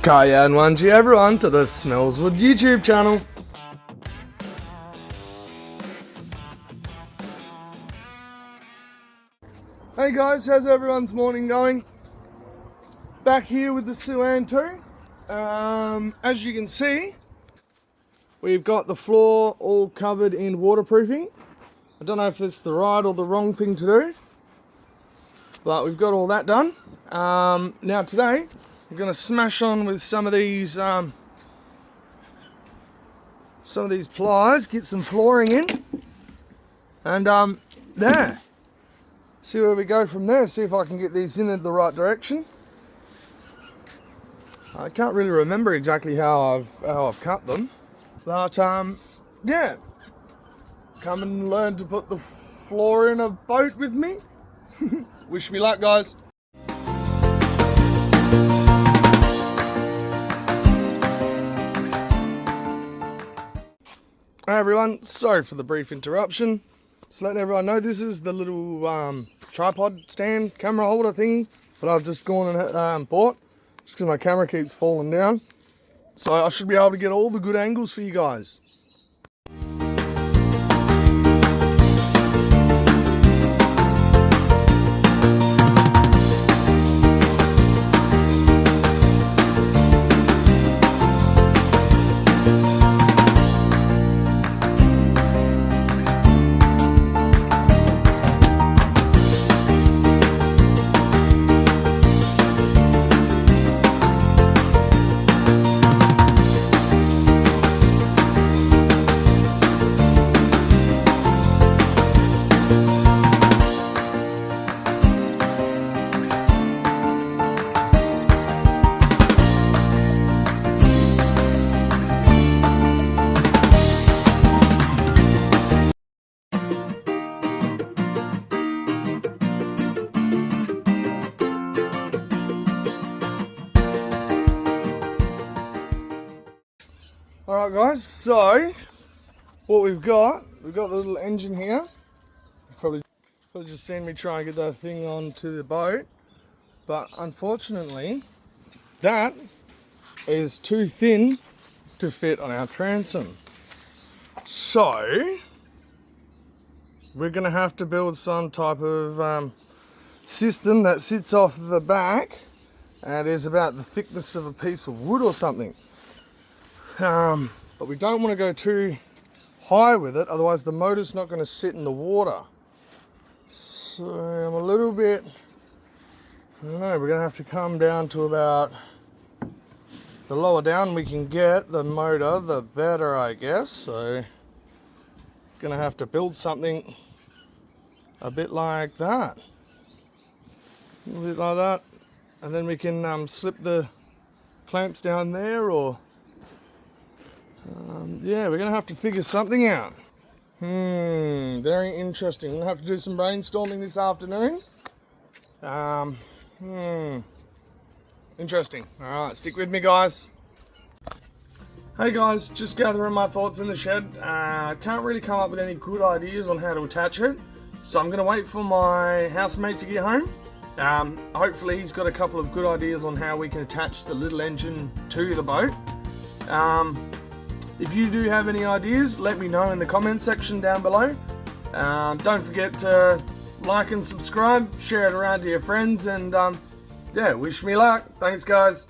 Kaya and 1G everyone to the Smellswood YouTube channel. Hey guys, how's everyone's morning going? Back here with the Suan 2. As you can see, we've got the floor all covered in waterproofing. I don't know if it's the right or the wrong thing to do, but we've got all that done. Now today, we're going to smash on with some of these pliers, get some flooring in, and yeah, see where we go from there. See if I can get these in the right direction. I can't really remember exactly how I've cut them, but yeah, come and learn to put the floor in a boat with me. Wish me luck, guys. Hi everyone, sorry for the brief interruption. Just letting everyone know this is the little tripod stand camera holder thingy that I've just gone and bought, just because my camera keeps falling down. So I should be able to get all the good angles for you guys. Alright guys, so what we've got the little engine here. You've probably just seen me try and get that thing onto the boat, but unfortunately that is too thin to fit on our transom. So we're going to have to build some type of system that sits off the back and is about the thickness of a piece of wood or something. But we don't want to go too high with it, otherwise the motor's not going to sit in the water. So I'm a little bit, I don't know, we're going to have to come down to about, the lower down we can get the motor, the better, I guess. So going to have to build something a bit like that. A bit like that. And then we can slip the clamps down there, or yeah, we're gonna have to figure something out. Very interesting. We're gonna have to do some brainstorming this afternoon. Interesting. All right, stick with me, guys. Hey guys, just gathering my thoughts in the shed. Can't really come up with any good ideas on how to attach it, so I'm gonna wait for my housemate to get home. Hopefully he's got a couple of good ideas on how we can attach the little engine to the boat. If you do have any ideas, let me know in the comment section down below. Don't forget to like and subscribe, share it around to your friends, and yeah, wish me luck. Thanks guys.